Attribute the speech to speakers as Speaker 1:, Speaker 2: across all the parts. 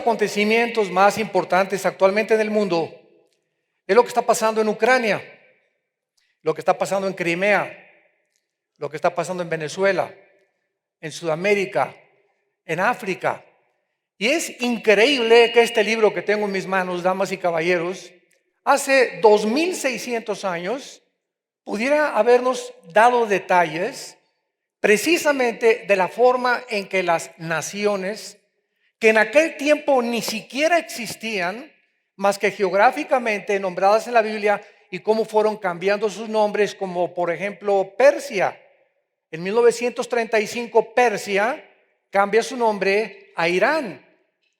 Speaker 1: acontecimientos más importantes actualmente en el mundo es lo que está pasando en Ucrania, lo que está pasando en Crimea, lo que está pasando en Venezuela, en Sudamérica, en África. Y es increíble que este libro que tengo en mis manos, damas y caballeros, hace 2600 años pudiera habernos dado detalles precisamente de la forma en que las naciones, que en aquel tiempo ni siquiera existían, más que geográficamente nombradas en la Biblia, y cómo fueron cambiando sus nombres, como por ejemplo Persia. En 1935 Persia cambia su nombre a Irán.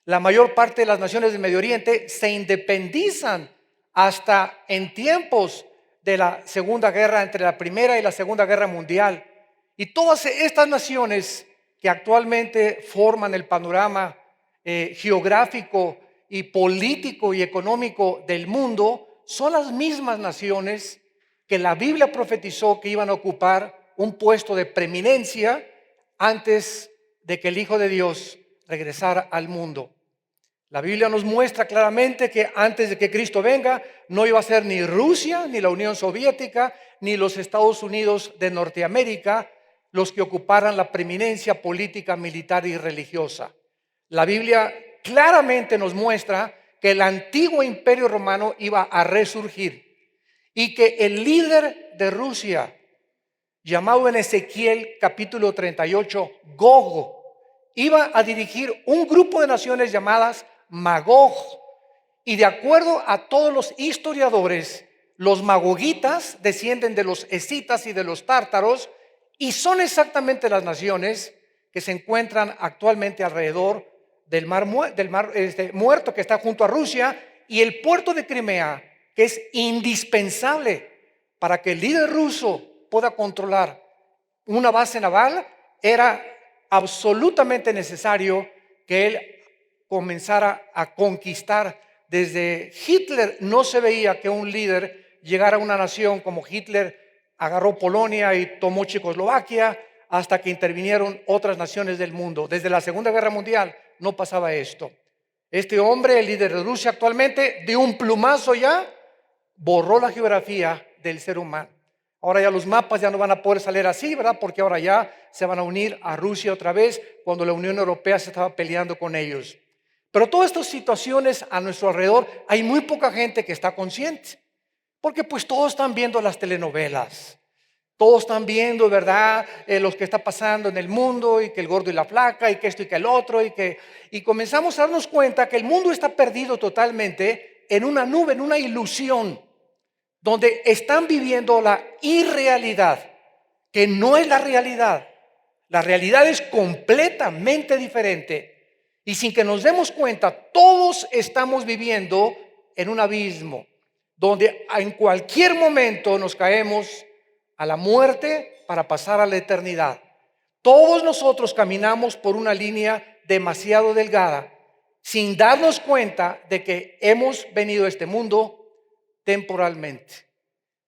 Speaker 1: La mayor parte de las naciones del Medio Oriente se independizan hasta en tiempos de la Segunda Guerra, entre la Primera y la Segunda Guerra Mundial. Y todas estas naciones que actualmente forman el panorama geográfico y político y económico del mundo son las mismas naciones que la Biblia profetizó que iban a ocupar un puesto de preeminencia antes de que el Hijo de Dios regresara al mundo. La Biblia nos muestra claramente que antes de que Cristo venga, no iba a ser ni Rusia, ni la Unión Soviética, ni los Estados Unidos de Norteamérica los que ocuparan la preeminencia política, militar y religiosa. La Biblia claramente nos muestra que el antiguo imperio romano iba a resurgir y que el líder de Rusia, llamado en Ezequiel capítulo 38, Gog, iba a dirigir un grupo de naciones llamadas Magog. Y de acuerdo a todos los historiadores, los magogitas descienden de los escitas y de los tártaros y son exactamente las naciones que se encuentran actualmente alrededor del mar Muerto, que está junto a Rusia, y el puerto de Crimea, que es indispensable para que el líder ruso pueda controlar una base naval. Era absolutamente necesario que él comenzara a conquistar. Desde Hitler no se veía que un líder llegara a una nación como Hitler agarró Polonia y tomó Checoslovaquia, hasta que intervinieron otras naciones del mundo. Desde la Segunda Guerra Mundial no pasaba esto. Este hombre, el líder de Rusia actualmente, de un plumazo ya borró la geografía del ser humano. Ahora ya los mapas ya no van a poder salir así, ¿verdad? Porque ahora ya se van a unir a Rusia otra vez, cuando la Unión Europea se estaba peleando con ellos. Pero todas estas situaciones a nuestro alrededor, hay muy poca gente que está consciente, porque pues todos están viendo las telenovelas, todos están viendo, ¿verdad? Lo que está pasando en el mundo, y que el gordo y la flaca, y que esto y que el otro, y comenzamos a darnos cuenta que el mundo está perdido totalmente en una nube, en una ilusión, donde están viviendo la irrealidad, que no es la realidad. La realidad es completamente diferente. Y sin que nos demos cuenta, todos estamos viviendo en un abismo, donde en cualquier momento nos caemos a la muerte para pasar a la eternidad. Todos nosotros caminamos por una línea demasiado delgada, sin darnos cuenta de que hemos venido a este mundo temporalmente.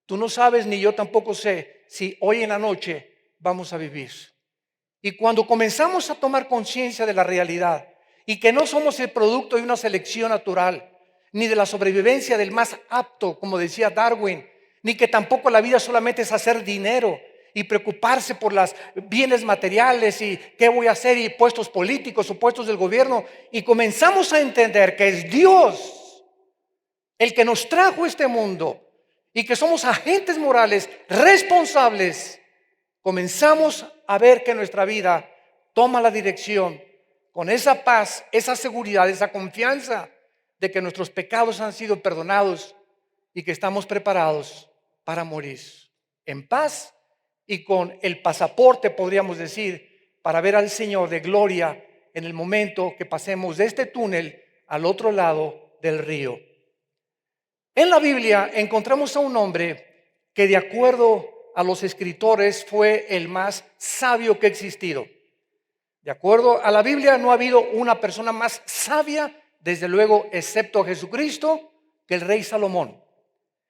Speaker 1: Tú no sabes, ni yo tampoco sé, si hoy en la noche vamos a vivir. Y cuando comenzamos a tomar conciencia de la realidad, y que no somos el producto de una selección natural, ni de la sobrevivencia del más apto, como decía Darwin, ni que tampoco la vida solamente es hacer dinero y preocuparse por los bienes materiales y qué voy a hacer, y puestos políticos o puestos del gobierno, y comenzamos a entender que es Dios el que nos trajo a este mundo y que somos agentes morales responsables, comenzamos a ver que nuestra vida toma la dirección con esa paz, esa seguridad, esa confianza de que nuestros pecados han sido perdonados y que estamos preparados para morir en paz y con el pasaporte, podríamos decir, para ver al Señor de gloria en el momento que pasemos de este túnel al otro lado del río. En la Biblia encontramos a un hombre que, de acuerdo a los escritores, fue el más sabio que ha existido. De acuerdo a la Biblia, no ha habido una persona más sabia, desde luego, excepto Jesucristo, que el rey Salomón.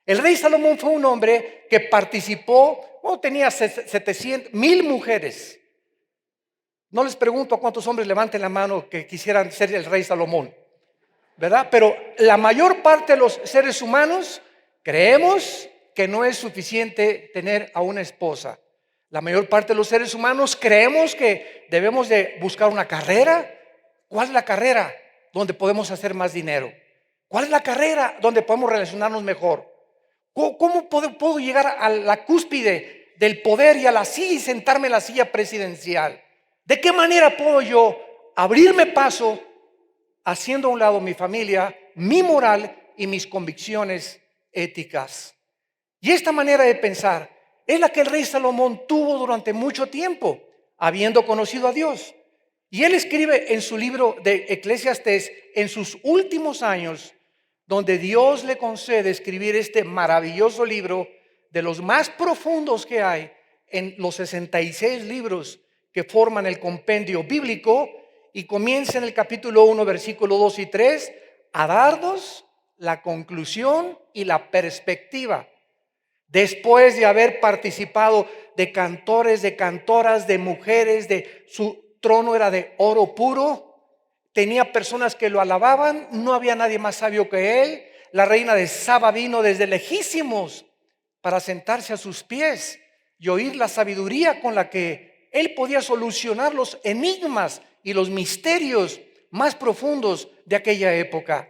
Speaker 1: El rey Salomón fue un hombre que participó, tenía 700,000 mujeres. No les pregunto a cuántos hombres levanten la mano que quisieran ser el rey Salomón. ¿verdad? Pero la mayor parte de los seres humanos creemos que no es suficiente tener a una esposa. La mayor parte de los seres humanos creemos que debemos de buscar una carrera. ¿Cuál es la carrera donde podemos hacer más dinero? ¿Cuál es la carrera donde podemos relacionarnos mejor? ¿Cómo puedo llegar a la cúspide del poder y a la silla y sentarme en la silla presidencial? ¿De qué manera puedo yo abrirme paso haciendo a un lado mi familia, mi moral y mis convicciones éticas? Y esta manera de pensar es la que el rey Salomón tuvo durante mucho tiempo, habiendo conocido a Dios. Y él escribe en su libro de Eclesiastés, en sus últimos años, donde Dios le concede escribir este maravilloso libro, de los más profundos que hay en los 66 libros que forman el compendio bíblico, y comienza en el capítulo 1, versículo 2 y 3, a darnos la conclusión y la perspectiva. Después de haber participado de cantores, de cantoras, de mujeres, de su trono era de oro puro, tenía personas que lo alababan, no había nadie más sabio que él. La reina de Saba vino desde lejísimos para sentarse a sus pies y oír la sabiduría con la que él podía solucionar los enigmas y los misterios más profundos de aquella época.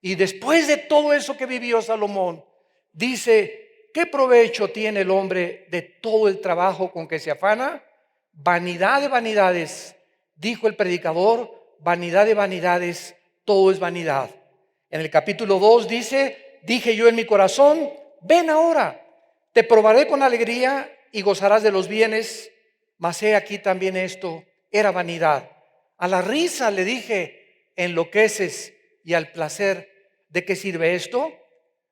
Speaker 1: Y después de todo eso que vivió Salomón, dice: ¿qué provecho tiene el hombre de todo el trabajo con que se afana? Vanidad de vanidades, dijo el predicador, vanidad de vanidades, todo es vanidad. En el capítulo 2 dice: dije yo en mi corazón, ven ahora, te probaré con alegría y gozarás de los bienes. Mas he aquí también esto era vanidad. A la risa le dije, enloqueces, y al placer, ¿de qué sirve esto?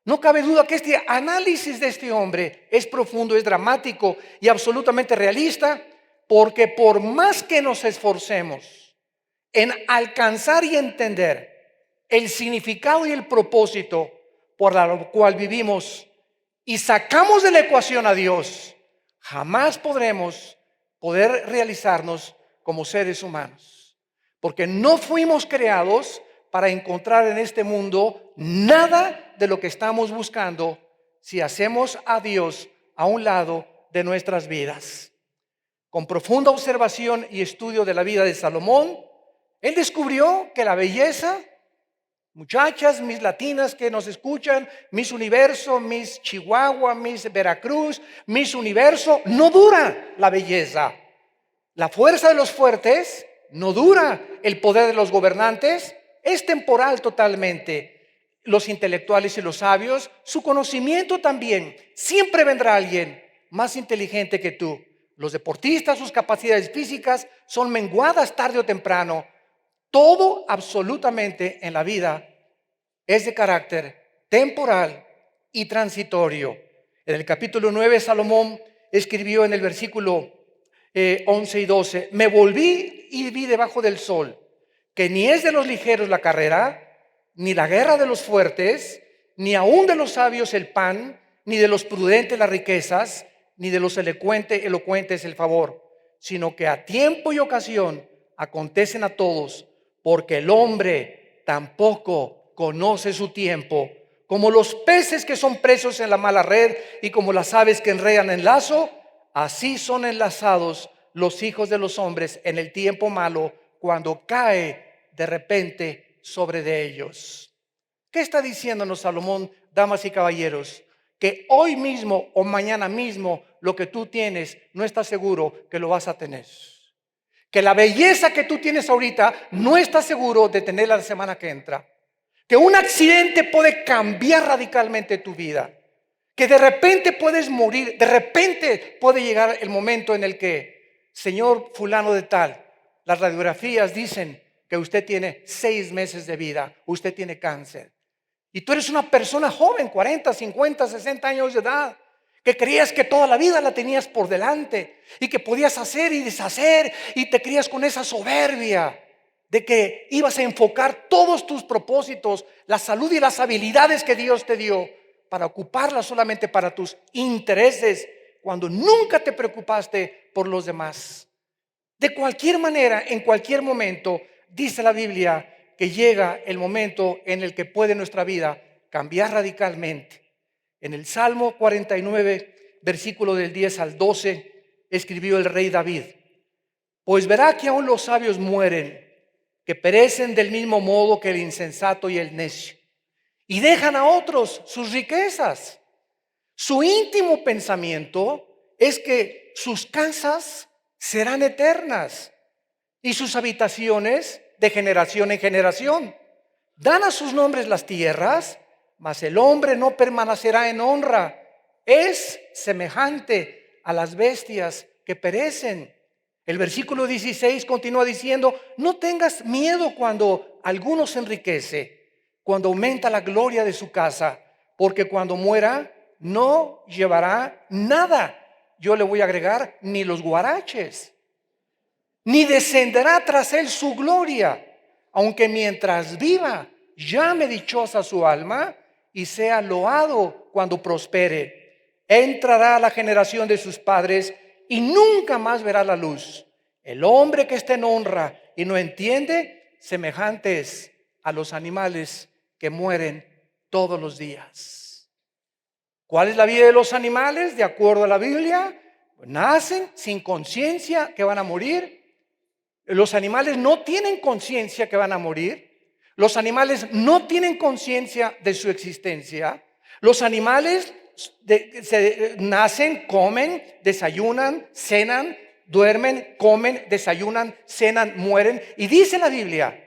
Speaker 1: No cabe duda que este análisis de este hombre es profundo, es dramático y absolutamente realista, porque por más que nos esforcemos en alcanzar y entender el significado y el propósito por lo cual vivimos y sacamos de la ecuación a Dios, jamás podremos realizarnos como seres humanos, porque no fuimos creados para encontrar en este mundo nada de lo que estamos buscando si hacemos a Dios a un lado de nuestras vidas. Con profunda observación y estudio de la vida de Salomón, él descubrió que la belleza, muchachas, mis latinas que nos escuchan, Miss Universo, Miss Chihuahua, Miss Veracruz, Miss Universo, no dura la belleza. La fuerza de los fuertes no dura. El poder de los gobernantes es temporal totalmente. Los intelectuales y los sabios, su conocimiento también. Siempre vendrá alguien más inteligente que tú. Los deportistas, sus capacidades físicas son menguadas tarde o temprano. Todo absolutamente en la vida es de carácter temporal y transitorio. En el capítulo 9, Salomón escribió en el versículo 11 y 12: me volví y vi debajo del sol que ni es de los ligeros la carrera, ni la guerra de los fuertes, ni aun de los sabios el pan, ni de los prudentes las riquezas, ni de los elocuentes el favor, sino que a tiempo y ocasión acontecen a todos, porque el hombre tampoco conoce su tiempo. Como los peces que son presos en la mala red y como las aves que enredan en lazo, así son enlazados los hijos de los hombres en el tiempo malo, cuando cae de repente sobre de ellos. ¿Qué está diciéndonos Salomón, damas y caballeros? Que hoy mismo o mañana mismo lo que tú tienes no estás seguro que lo vas a tener. Que la belleza que tú tienes ahorita no estás seguro de tenerla la semana que entra. Que un accidente puede cambiar radicalmente tu vida. Que de repente puedes morir, de repente puede llegar el momento en el que, señor fulano de tal, las radiografías dicen que usted tiene 6 meses de vida, usted tiene cáncer. Y tú eres una persona joven, 40, 50, 60 años de edad, que creías que toda la vida la tenías por delante y que podías hacer y deshacer, y te creías con esa soberbia de que ibas a enfocar todos tus propósitos, la salud y las habilidades que Dios te dio para ocuparlas solamente para tus intereses, cuando nunca te preocupaste por los demás. De cualquier manera, en cualquier momento, dice la Biblia que llega el momento en el que puede nuestra vida cambiar radicalmente. En el Salmo 49, versículo del 10 al 12, escribió el rey David: pues verá que aún los sabios mueren, que perecen del mismo modo que el insensato y el necio, y dejan a otros sus riquezas. Su íntimo pensamiento es que sus casas serán eternas y sus habitaciones de generación en generación. Dan a sus nombres las tierras, mas el hombre no permanecerá en honra. Es semejante a las bestias que perecen. El versículo 16 continúa diciendo: no tengas miedo cuando alguno se enriquece, cuando aumenta la gloria de su casa, porque cuando muera no llevará nada. Yo le voy a agregar: ni los guaraches, ni descenderá tras él su gloria, aunque mientras viva llame dichosa su alma y sea loado cuando prospere. Entrará a la generación de sus padres y nunca más verá la luz. El hombre que está en honra y no entiende, semejante es a los animales que mueren todos los días. ¿Cuál es la vida de los animales? De acuerdo a la Biblia, nacen sin conciencia que van a morir. Los animales no tienen conciencia que van a morir. Los animales no tienen conciencia de su existencia. Los animales nacen, comen, desayunan, cenan, duermen, comen, desayunan, cenan, mueren. Y dice la Biblia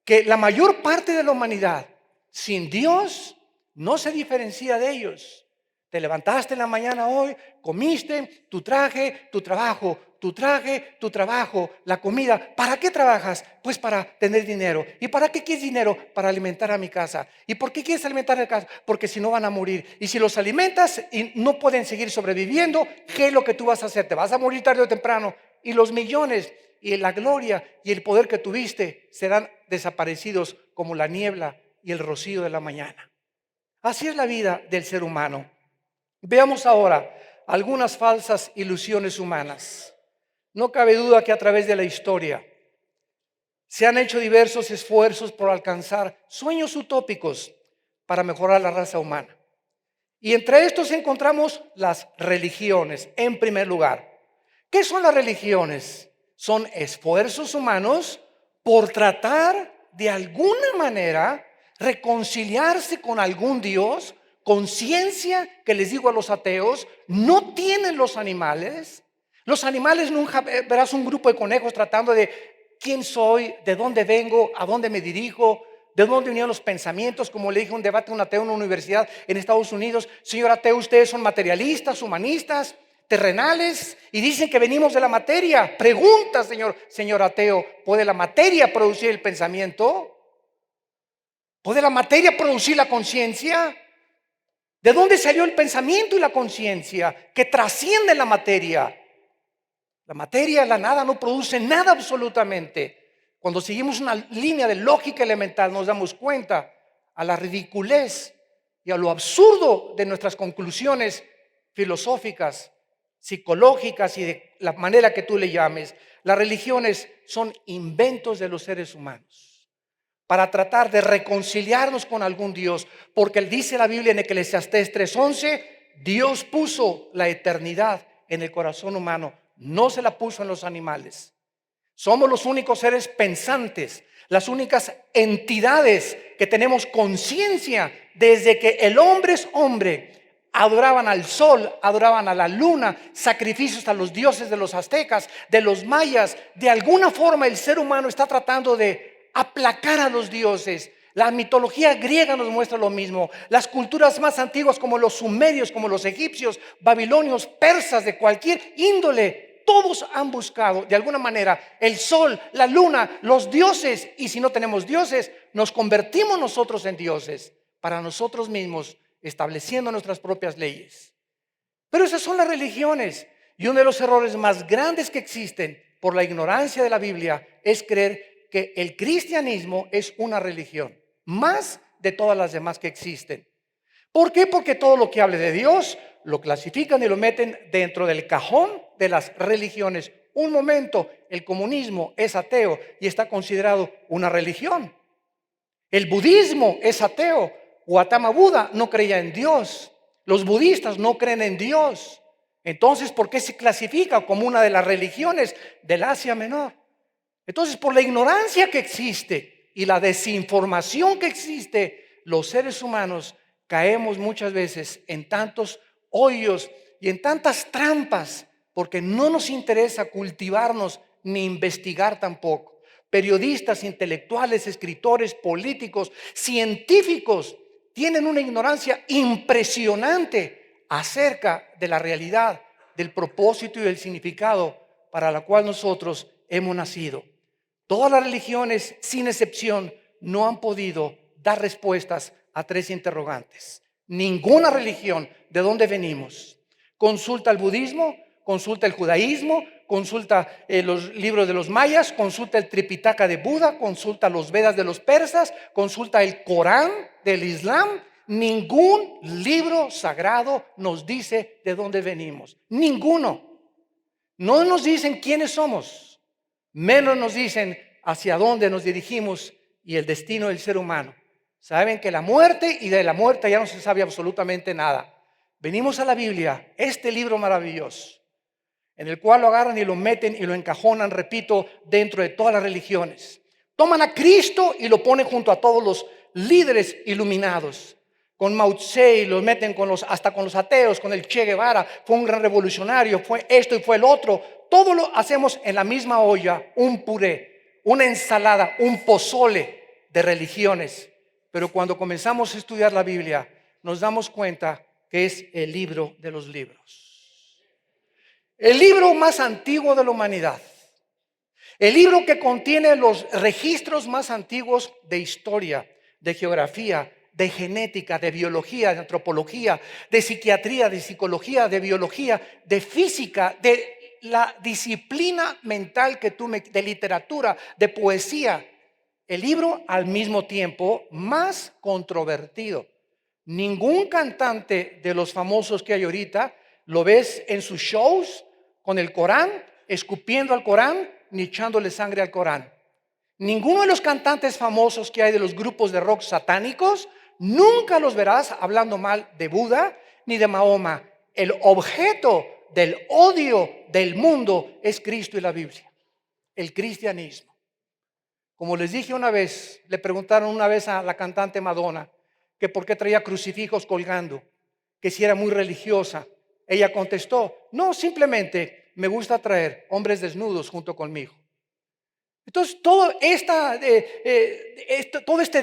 Speaker 1: que la mayor parte de la humanidad sin Dios no se diferencia de ellos. Te levantaste en la mañana hoy, comiste, tu traje, tu trabajo, tu traje, tu trabajo, la comida. ¿Para qué trabajas? Pues para tener dinero. ¿Y para qué quieres dinero? Para alimentar a mi casa. ¿Y por qué quieres alimentar a mi casa? Porque si no van a morir. Y si los alimentas y no pueden seguir sobreviviendo, ¿qué es lo que tú vas a hacer? Te vas a morir tarde o temprano. Y los millones y la gloria y el poder que tuviste serán desaparecidos como la niebla y el rocío de la mañana. Así es la vida del ser humano. Veamos ahora algunas falsas ilusiones humanas. No cabe duda que a través de la historia se han hecho diversos esfuerzos por alcanzar sueños utópicos para mejorar la raza humana. Y entre estos encontramos las religiones, en primer lugar. ¿Qué son las religiones? Son esfuerzos humanos por tratar de alguna manera reconciliarse con algún Dios. Conciencia que les digo a los ateos, no tienen los animales. Los animales nunca verás un grupo de conejos tratando de quién soy, de dónde vengo, a dónde me dirijo, de dónde venían los pensamientos. Como le dije un debate a un ateo en una universidad en Estados Unidos: señor ateo, ustedes son materialistas, humanistas, terrenales, y dicen que venimos de la materia. Pregunta, señor ateo: ¿puede la materia producir el pensamiento? ¿Puede la materia producir la conciencia? ¿De dónde salió el pensamiento y la conciencia que trascienden la materia? La materia, la nada, no produce nada absolutamente. Cuando seguimos una línea de lógica elemental nos damos cuenta a la ridiculez y a lo absurdo de nuestras conclusiones filosóficas, psicológicas y de la manera que tú le llames. Las religiones son inventos de los seres humanos para tratar de reconciliarnos con algún Dios, porque dice la Biblia en Eclesiastés 3:11, Dios puso la eternidad en el corazón humano, no se la puso en los animales. Somos los únicos seres pensantes, las únicas entidades que tenemos conciencia desde que el hombre es hombre. Adoraban al sol, adoraban a la luna, sacrificios a los dioses de los aztecas, de los mayas. De alguna forma el ser humano está tratando de aplacar a los dioses. La mitología griega nos muestra lo mismo. Las culturas más antiguas como los sumerios, como los egipcios, babilonios, persas, de cualquier índole, todos han buscado de alguna manera el sol, la luna, los dioses. Y si no tenemos dioses, nos convertimos nosotros en dioses para nosotros mismos, estableciendo nuestras propias leyes. Pero esas son las religiones. Y uno de los errores más grandes que existen por la ignorancia de la Biblia es creer que el cristianismo es una religión más de todas las demás que existen. ¿Por qué? Porque todo lo que hable de Dios lo clasifican y lo meten dentro del cajón de las religiones. Un momento, el comunismo es ateo y está considerado una religión. El budismo es ateo. Gautama Buda no creía en Dios. Los budistas no creen en Dios. Entonces, ¿por qué se clasifica como una de las religiones del Asia Menor? Entonces, por la ignorancia que existe y la desinformación que existe, los seres humanos caemos muchas veces en tantos hoyos y en tantas trampas porque no nos interesa cultivarnos ni investigar tampoco. Periodistas, intelectuales, escritores, políticos, científicos tienen una ignorancia impresionante acerca de la realidad, del propósito y del significado para la cual nosotros hemos nacido. Todas las religiones, sin excepción, no han podido dar respuestas a tres interrogantes. Ninguna religión, ¿de dónde venimos? Consulta el budismo, consulta el judaísmo, consulta los libros de los mayas, consulta el Tripitaka de Buda, consulta los Vedas de los persas, consulta el Corán del Islam. Ningún libro sagrado nos dice de dónde venimos. Ninguno. No nos dicen quiénes somos, menos nos dicen hacia dónde nos dirigimos y el destino del ser humano. Saben que la muerte y de la muerte ya no se sabe absolutamente nada. Venimos a la Biblia, este libro maravilloso, en el cual lo agarran y lo meten y lo encajonan, repito, dentro de todas las religiones. Toman a Cristo y lo ponen junto a todos los líderes iluminados. Con Mao Tse y lo meten hasta con los ateos, con el Che Guevara, fue un gran revolucionario, fue esto y fue el otro. Todo lo hacemos en la misma olla, un puré, una ensalada, un pozole de religiones. Pero cuando comenzamos a estudiar la Biblia, nos damos cuenta que es el libro de los libros. El libro más antiguo de la humanidad. El libro que contiene los registros más antiguos de historia, de geografía, de genética, de biología, de antropología, de psiquiatría, de psicología, de biología, de física, de la disciplina mental de literatura, de poesía. El libro al mismo tiempo más controvertido. Ningún cantante de los famosos que hay ahorita lo ves en sus shows con el Corán, escupiendo al Corán, ni echándole sangre al Corán. Ninguno de los cantantes famosos que hay de los grupos de rock satánicos, nunca los verás hablando mal de Buda ni de Mahoma. El objeto del odio del mundo es Cristo y la Biblia, el cristianismo. Como les dije una vez, le preguntaron una vez a la cantante Madonna que por qué traía crucifijos colgando, que si era muy religiosa. Ella contestó, no, simplemente me gusta traer hombres desnudos junto conmigo. Entonces todo este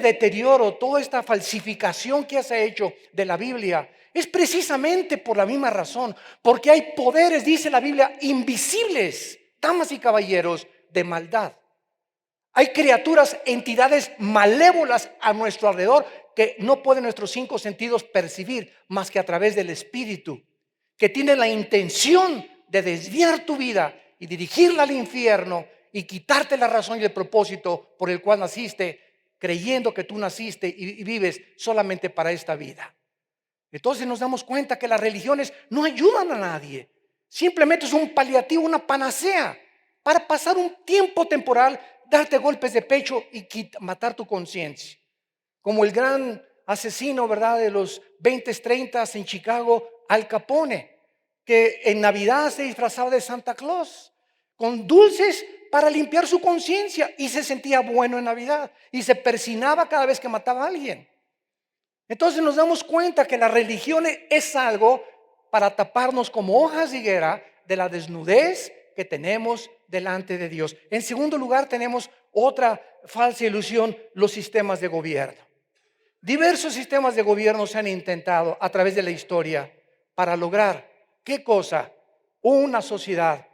Speaker 1: deterioro, toda esta falsificación que se ha hecho de la Biblia es precisamente por la misma razón, porque hay poderes, dice la Biblia, invisibles, damas y caballeros, de maldad. Hay criaturas, entidades malévolas a nuestro alrededor que no pueden nuestros cinco sentidos percibir más que a través del Espíritu, que tienen la intención de desviar tu vida y dirigirla al infierno y quitarte la razón y el propósito por el cual naciste, creyendo que tú naciste y vives solamente para esta vida. Entonces nos damos cuenta que las religiones no ayudan a nadie. Simplemente es un paliativo, una panacea para pasar un tiempo temporal, darte golpes de pecho y matar tu conciencia. Como el gran asesino, ¿verdad?, de los 20s, 30s en Chicago, Al Capone, que en Navidad se disfrazaba de Santa Claus con dulces para limpiar su conciencia y se sentía bueno en Navidad y se persinaba cada vez que mataba a alguien. Entonces nos damos cuenta que la religión es algo para taparnos como hojas de higuera de la desnudez que tenemos delante de Dios. En segundo lugar, tenemos otra falsa ilusión, los sistemas de gobierno. Diversos sistemas de gobierno se han intentado a través de la historia para lograr, ¿qué cosa? Una sociedad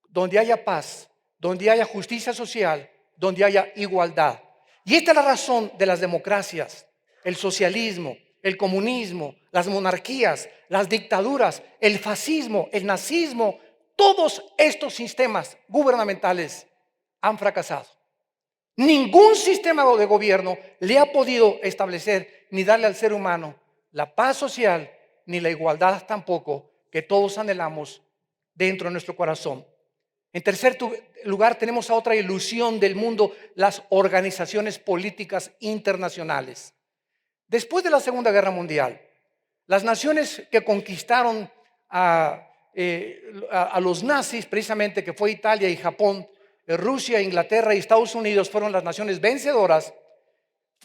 Speaker 1: donde haya paz, donde haya justicia social, donde haya igualdad. Y esta es la razón de las democracias, el socialismo, el comunismo, las monarquías, las dictaduras, el fascismo, el nazismo. Todos estos sistemas gubernamentales han fracasado. Ningún sistema de gobierno le ha podido establecer ni darle al ser humano la paz social ni la igualdad tampoco que todos anhelamos dentro de nuestro corazón. En tercer lugar, tenemos a otra ilusión del mundo, las organizaciones políticas internacionales. Después de la Segunda Guerra Mundial, las naciones que conquistaron a los nazis, precisamente que fue Italia y Japón, Rusia, Inglaterra y Estados Unidos fueron las naciones vencedoras.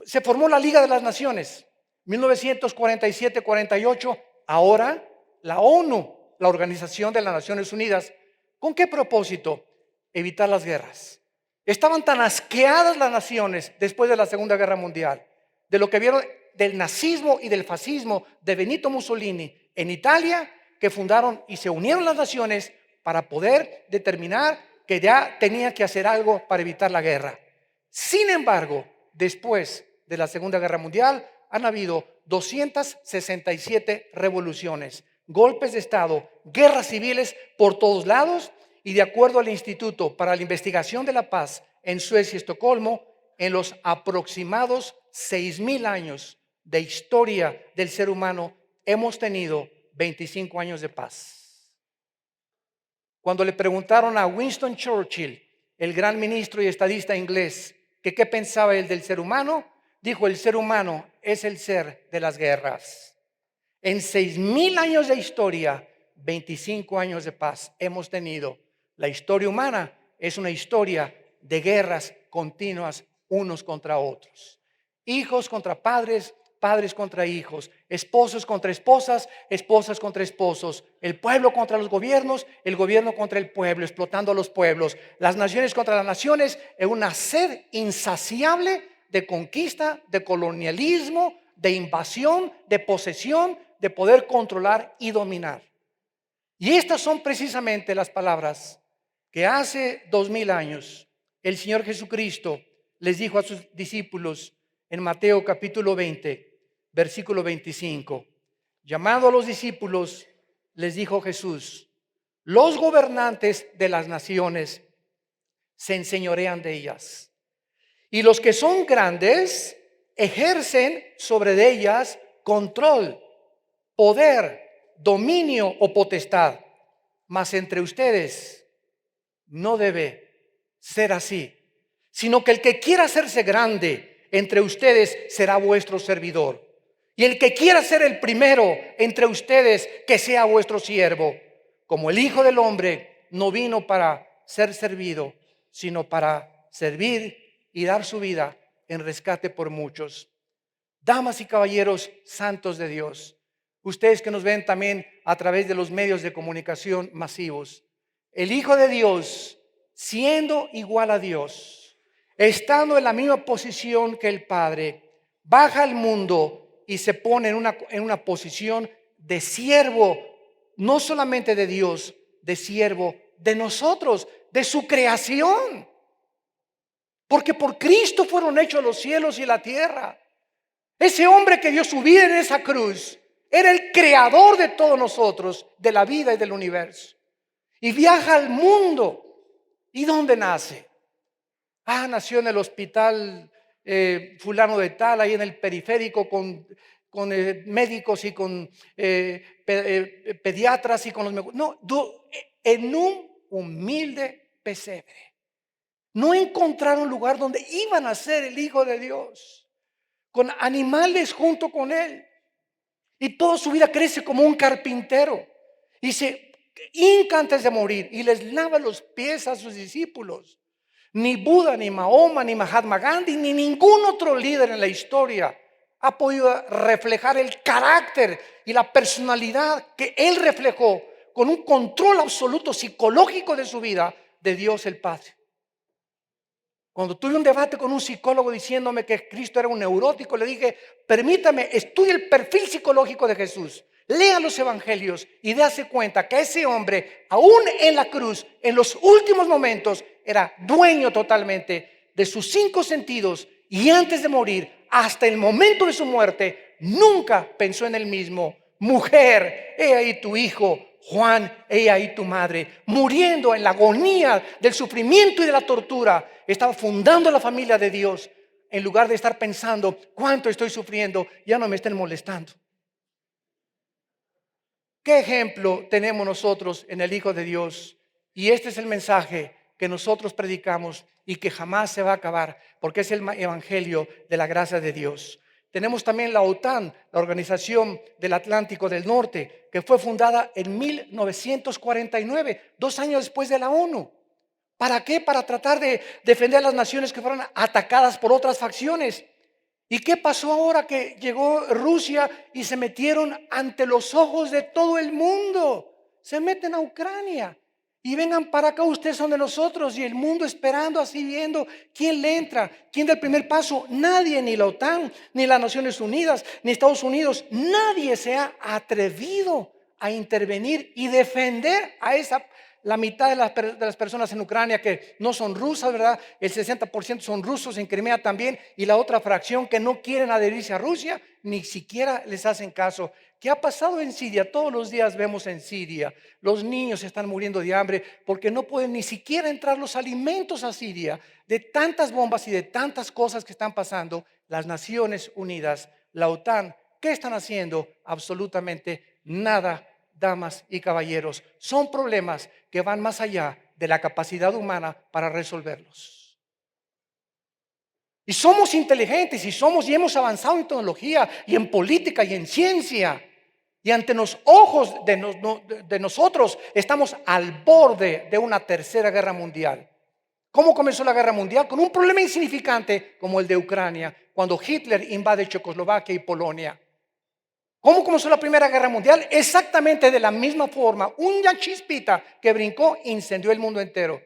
Speaker 1: Se formó la Liga de las Naciones, 1947-48. Ahora la ONU, la Organización de las Naciones Unidas. ¿Con qué propósito? Evitar las guerras. Estaban tan asqueadas las naciones después de la Segunda Guerra Mundial, de lo que vieron del nazismo y del fascismo de Benito Mussolini en Italia, que fundaron y se unieron las naciones para poder determinar que ya tenía que hacer algo para evitar la guerra. Sin embargo, después de la Segunda Guerra Mundial han habido 267 revoluciones, golpes de Estado, guerras civiles por todos lados, y de acuerdo al Instituto para la Investigación de la Paz en Suecia y Estocolmo, en los aproximados 6,000 años de historia del ser humano hemos tenido 25 años de paz. Cuando le preguntaron a Winston Churchill, el gran ministro y estadista inglés, que qué pensaba él del ser humano, dijo: el ser humano es el ser de las guerras. En 6,000 años de historia, 25 años de paz hemos tenido. La historia humana es una historia de guerras continuas unos contra otros. Hijos contra padres, padres contra hijos, esposos contra esposas, esposas contra esposos, el pueblo contra los gobiernos, el gobierno contra el pueblo, explotando a los pueblos, las naciones contra las naciones, en una sed insaciable de conquista, de colonialismo, de invasión, de posesión, de poder controlar y dominar. Y estas son precisamente las palabras que hace 2000 años el Señor Jesucristo les dijo a sus discípulos en Mateo capítulo 20, versículo 25. Llamando a los discípulos, les dijo Jesús: los gobernantes de las naciones se enseñorean de ellas, y los que son grandes ejercen sobre ellas control, poder, dominio o potestad. Mas entre ustedes no debe ser así, sino que el que quiera hacerse grande entre ustedes será vuestro servidor, y el que quiera ser el primero entre ustedes, que sea vuestro siervo. Como el Hijo del Hombre no vino para ser servido, sino para servir y dar su vida en rescate por muchos. Damas y caballeros santos de Dios, ustedes que nos ven también a través de los medios de comunicación masivos, el Hijo de Dios, siendo igual a Dios, estando en la misma posición que el Padre, baja al mundo y se pone en una posición de siervo, no solamente de Dios, de siervo de nosotros, de su creación. Porque por Cristo fueron hechos los cielos y la tierra. Ese hombre que dio su vida en esa cruz era el creador de todos nosotros, de la vida y del universo. Y viaja al mundo. ¿Y dónde nace? Nació en el hospital fulano de tal, ahí en el periférico, con médicos y con pediatras y con los... No, en un humilde pesebre. No encontraron lugar donde iban a ser el Hijo de Dios, con animales junto con él. Y toda su vida crece como un carpintero. Y se hinca antes de morir y les lava los pies a sus discípulos. Ni Buda, ni Mahoma, ni Mahatma Gandhi, ni ningún otro líder en la historia ha podido reflejar el carácter y la personalidad que él reflejó, con un control absoluto psicológico de su vida, de Dios el Padre. Cuando tuve un debate con un psicólogo diciéndome que Cristo era un neurótico, le dije: permítame, estudie el perfil psicológico de Jesús, lea los evangelios y dése cuenta que ese hombre, aún en la cruz, en los últimos momentos, era dueño totalmente de sus 5 sentidos, y antes de morir, hasta el momento de su muerte, nunca pensó en él mismo. Mujer, he ahí tu hijo. Juan, he ahí tu madre. Muriendo en la agonía del sufrimiento y de la tortura, estaba fundando la familia de Dios, en lugar de estar pensando: cuánto estoy sufriendo, ya no me estén molestando. ¿Qué ejemplo tenemos nosotros en el Hijo de Dios? Y este es el mensaje que nosotros predicamos y que jamás se va a acabar, porque es el evangelio de la gracia de Dios. Tenemos también la OTAN, la Organización del Atlántico del Norte, que fue fundada en 1949, 2 años después de la ONU. ¿Para qué? Para tratar de defender a las naciones que fueron atacadas por otras facciones. ¿Y qué pasó ahora que llegó Rusia y se metieron ante los ojos de todo el mundo? Se meten a Ucrania y vengan para acá, ustedes son de nosotros, y el mundo esperando así, viendo quién le entra, quién da el primer paso. Nadie, ni la OTAN, ni las Naciones Unidas, ni Estados Unidos, nadie se ha atrevido a intervenir y defender a la mitad de las personas en Ucrania que no son rusas, ¿verdad? El 60% son rusos, en Crimea también, y la otra fracción que no quieren adherirse a Rusia, ni siquiera les hacen caso. ¿Qué ha pasado en Siria? Todos los días vemos en Siria, los niños están muriendo de hambre porque no pueden ni siquiera entrar los alimentos a Siria, de tantas bombas y de tantas cosas que están pasando. Las Naciones Unidas, la OTAN, ¿qué están haciendo? Absolutamente nada. Damas y caballeros, son problemas que van más allá de la capacidad humana para resolverlos. Y somos inteligentes y hemos avanzado en tecnología y en política y en ciencia. Y ante los ojos de nosotros estamos al borde de una tercera guerra mundial. ¿Cómo comenzó la guerra mundial? Con un problema insignificante como el de Ucrania, cuando Hitler invade Checoslovaquia y Polonia. ¿Cómo comenzó la Primera Guerra Mundial? Exactamente de la misma forma. Una chispita que brincó incendió el mundo entero.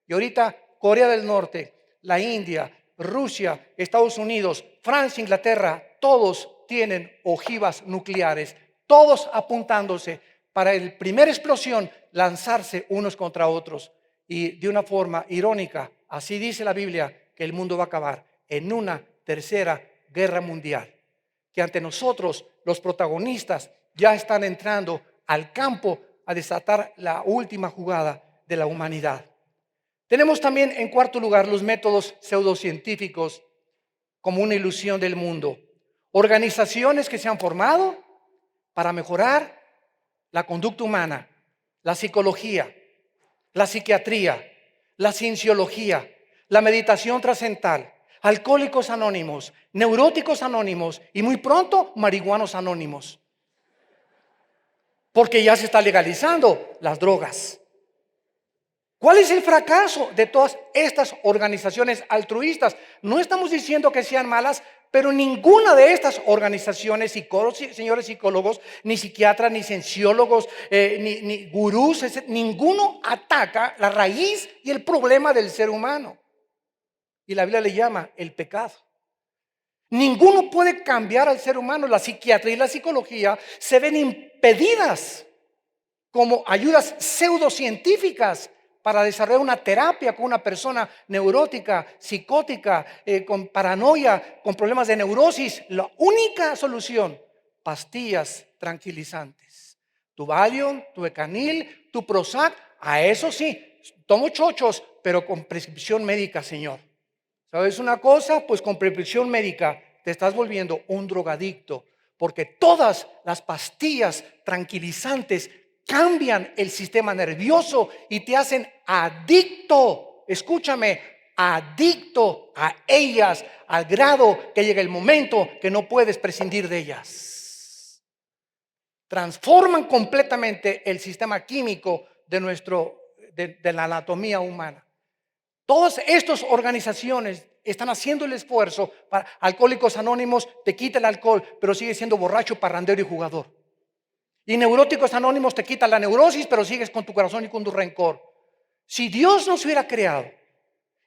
Speaker 1: Y ahorita Corea del Norte, la India, Rusia, Estados Unidos, Francia, Inglaterra, todos tienen ojivas nucleares, todos apuntándose para la primera explosión lanzarse unos contra otros. Y de una forma irónica, así dice la Biblia, que el mundo va a acabar en una tercera guerra mundial. Que ante nosotros los protagonistas ya están entrando al campo a desatar la última jugada de la humanidad. Tenemos también en cuarto lugar los métodos pseudocientíficos como una ilusión del mundo. Organizaciones que se han formado para mejorar la conducta humana, la psicología, la psiquiatría, la cienciología, la meditación trascendental, Alcohólicos Anónimos, Neuróticos Anónimos y muy pronto marihuanos anónimos. Porque ya se está legalizando las drogas. ¿Cuál es el fracaso de todas estas organizaciones altruistas? No estamos diciendo que sean malas, pero ninguna de estas organizaciones, señores psicólogos, ni psiquiatras, ni cienciólogos, ni gurús, ninguno ataca la raíz y el problema del ser humano. Y la Biblia le llama el pecado. Ninguno puede cambiar al ser humano. La psiquiatría y la psicología se ven impedidas como ayudas pseudocientíficas para desarrollar una terapia con una persona neurótica, psicótica, con paranoia, con problemas de neurosis. La única solución, pastillas tranquilizantes. Tu Valium, tu Ecanil, tu Prozac, a eso sí, tomo chochos, pero con prescripción médica, Señor. ¿Sabes una cosa? Pues con prescripción médica te estás volviendo un drogadicto, porque todas las pastillas tranquilizantes cambian el sistema nervioso y te hacen adicto. Escúchame, adicto a ellas, al grado que llega el momento que no puedes prescindir de ellas. Transforman completamente el sistema químico de la anatomía humana. Todas estas organizaciones están haciendo el esfuerzo para Alcohólicos Anónimos, te quita el alcohol, pero sigue siendo borracho, parrandero y jugador. Y Neuróticos Anónimos te quita la neurosis, pero sigues con tu corazón y con tu rencor. Si Dios nos hubiera creado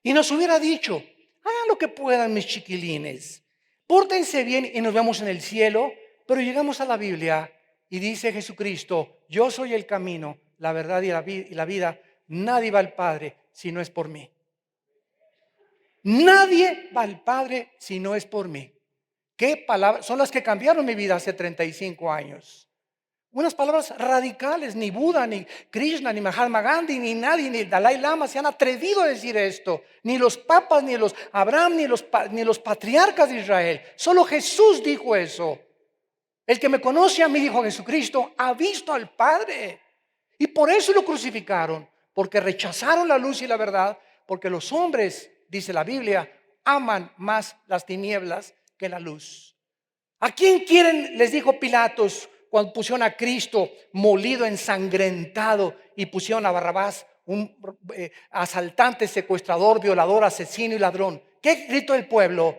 Speaker 1: y nos hubiera dicho, hagan lo que puedan mis chiquilines, pórtense bien y nos vemos en el cielo, pero llegamos a la Biblia y dice Jesucristo, yo soy el camino, la verdad y la vida, nadie va al Padre si no es por mí. Nadie va al Padre si no es por mí. ¿Qué palabras? Son las que cambiaron mi vida hace 35 años. Unas palabras radicales. Ni Buda, ni Krishna, ni Mahatma Gandhi, ni nadie, ni el Dalai Lama se han atrevido a decir esto. Ni los papas, ni los Abraham, ni los patriarcas de Israel. Solo Jesús dijo eso. El que me conoce a mí, dijo Jesucristo, ha visto al Padre. Y por eso lo crucificaron. porque rechazaron la luz y la verdad, porque los hombres, dice la Biblia, aman más las tinieblas que la luz. ¿A quién quieren? Les dijo Pilatos cuando pusieron a Cristo molido, ensangrentado, y pusieron a Barrabás, un asaltante, secuestrador, violador, asesino y ladrón. ¿Qué gritó el pueblo?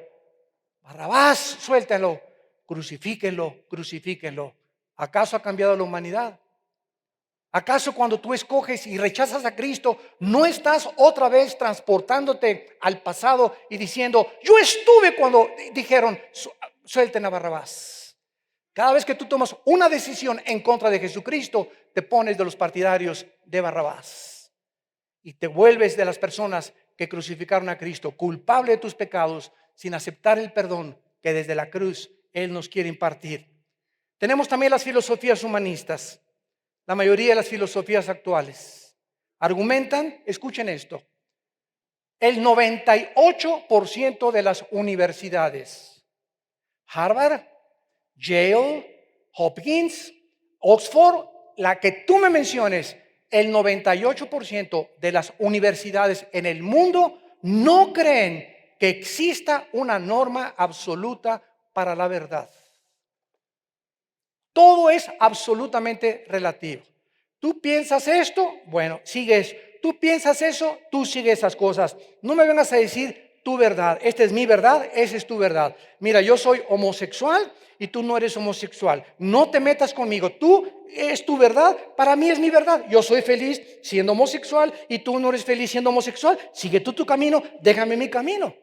Speaker 1: Barrabás, suéltenlo, crucifíquenlo, crucifíquenlo. ¿Acaso ha cambiado la humanidad? ¿Acaso cuando tú escoges y rechazas a Cristo, no estás otra vez transportándote al pasado y diciendo, yo estuve cuando dijeron, suelten a Barrabás? Cada vez que tú tomas una decisión en contra de Jesucristo, te pones de los partidarios de Barrabás y te vuelves de las personas que crucificaron a Cristo, culpable de tus pecados, sin aceptar el perdón que desde la cruz Él nos quiere impartir. Tenemos también las filosofías humanistas. La mayoría de las filosofías actuales argumentan, escuchen esto, el 98% de las universidades, Harvard, Yale, Hopkins, Oxford, la que tú me menciones, el 98% de las universidades en el mundo no creen que exista una norma absoluta para la verdad. Todo es absolutamente relativo. Tú piensas esto, bueno, sigues. Tú piensas eso, tú sigues esas cosas. No me vengas a decir tu verdad. Esta es mi verdad, esa es tu verdad. Mira, yo soy homosexual y tú no eres homosexual. No te metas conmigo. Tú es tu verdad, para mí es mi verdad. Yo soy feliz siendo homosexual y tú no eres feliz siendo homosexual. Sigue tú tu camino, déjame mi camino.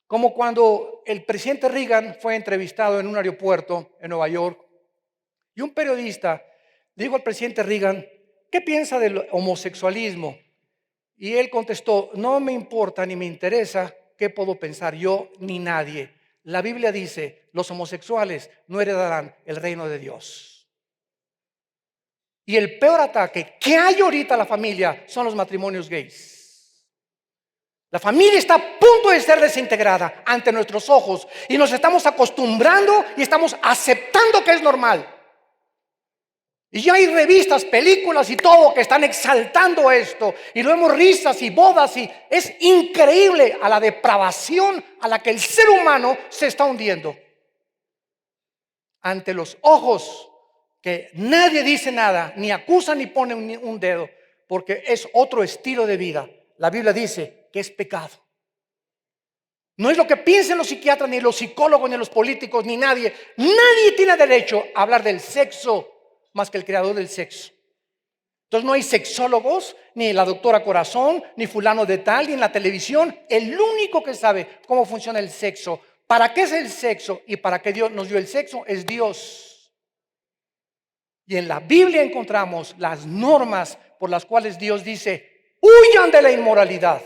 Speaker 1: Como cuando el presidente Reagan fue entrevistado en un aeropuerto en Nueva York y un periodista dijo al presidente Reagan, ¿qué piensa del homosexualismo? Y él contestó, no me importa ni me interesa qué puedo pensar yo ni nadie. La Biblia dice, los homosexuales no heredarán el reino de Dios. Y el peor ataque que hay ahorita a la familia son los matrimonios gays. La familia está a punto de ser desintegrada ante nuestros ojos y nos estamos acostumbrando y estamos aceptando que es normal. Y ya hay revistas, películas y todo que están exaltando esto y luego risas y bodas y es increíble a la depravación a la que el ser humano se está hundiendo. Ante los ojos que nadie dice nada, ni acusa ni pone un dedo, porque es otro estilo de vida. La Biblia dice que es pecado. No es lo que piensen los psiquiatras, ni los psicólogos, ni los políticos, ni nadie. Nadie tiene derecho a hablar del sexo más que el creador del sexo. Entonces no hay sexólogos, ni la doctora Corazón, ni fulano de tal, ni en la televisión. El único que sabe cómo funciona el sexo, para qué es el sexo y para qué Dios nos dio el sexo, es Dios. Y en la Biblia encontramos las normas por las cuales Dios dice, huyan de la inmoralidad.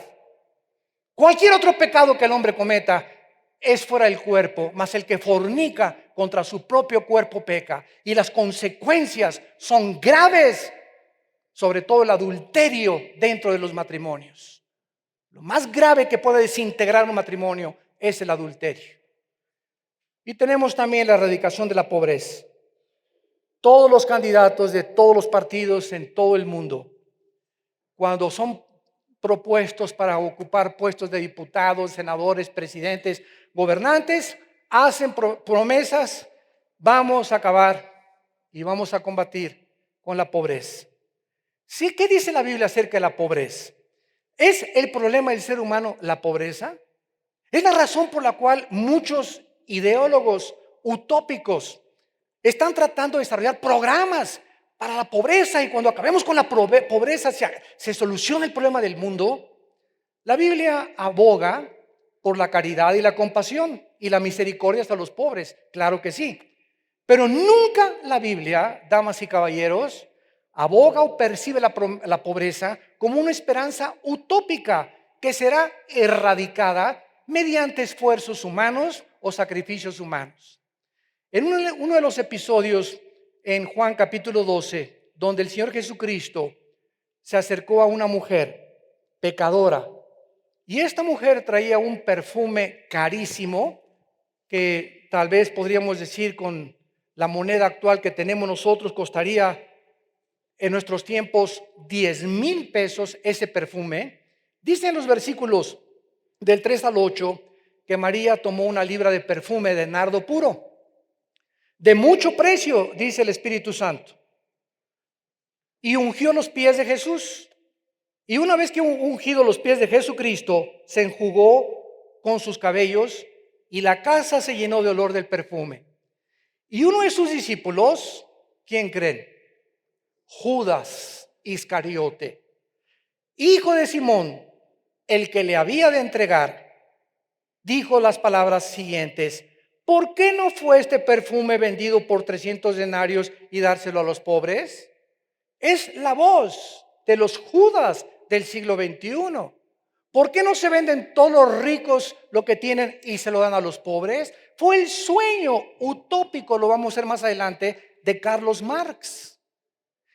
Speaker 1: Cualquier otro pecado que el hombre cometa es fuera del cuerpo, mas el que fornica contra su propio cuerpo peca. Y las consecuencias son graves, sobre todo el adulterio dentro de los matrimonios. Lo más grave que puede desintegrar un matrimonio es el adulterio. Y tenemos también la erradicación de la pobreza. Todos los candidatos de todos los partidos en todo el mundo, cuando son propuestos para ocupar puestos de diputados, senadores, presidentes, gobernantes, hacen promesas, vamos a acabar y vamos a combatir con la pobreza. ¿Sí? ¿Qué dice la Biblia acerca de la pobreza? ¿Es el problema del ser humano la pobreza? Es la razón por la cual muchos ideólogos utópicos están tratando de desarrollar programas para la pobreza, y cuando acabemos con la pobreza se soluciona el problema del mundo. La Biblia aboga por la caridad y la compasión y la misericordia hacia los pobres, claro que sí, pero nunca la Biblia, damas y caballeros, aboga o percibe la pobreza como una esperanza utópica que será erradicada mediante esfuerzos humanos o sacrificios humanos. En uno de los episodios en Juan capítulo 12, donde el Señor Jesucristo se acercó a una mujer pecadora, y esta mujer traía un perfume carísimo que tal vez podríamos decir con la moneda actual que tenemos nosotros costaría en nuestros tiempos 10,000 pesos ese perfume. Dice en los versículos del 3 al 8 que María tomó una libra de perfume de nardo puro, de mucho precio, dice el Espíritu Santo, y ungió los pies de Jesús. Y una vez que ungido los pies de Jesucristo, se enjugó con sus cabellos y la casa se llenó de olor del perfume. Y uno de sus discípulos, ¿quién creen? Judas Iscariote, hijo de Simón, el que le había de entregar, dijo las palabras siguientes: ¿por qué no fue este perfume vendido por 300 denarios y dárselo a los pobres? Es la voz de los Judas del siglo XXI. ¿Por qué no se venden todos los ricos lo que tienen y se lo dan a los pobres? Fue el sueño utópico, lo vamos a ver más adelante, de Carlos Marx.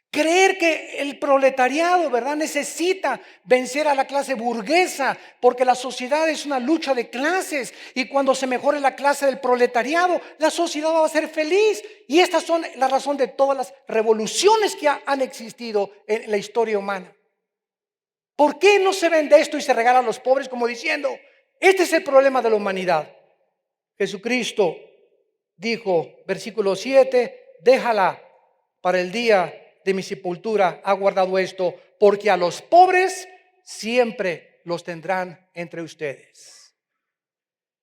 Speaker 1: Creer que el proletariado, ¿verdad?, necesita vencer a la clase burguesa, porque la sociedad es una lucha de clases, y cuando se mejore la clase del proletariado, la sociedad va a ser feliz. Y estas son la razón de todas las revoluciones que han existido en la historia humana. ¿Por qué no se vende esto y se regala a los pobres, como diciendo, este es el problema de la humanidad? Jesucristo dijo, versículo 7, déjala para el día de mi sepultura, ha guardado esto, porque a los pobres siempre los tendrán entre ustedes,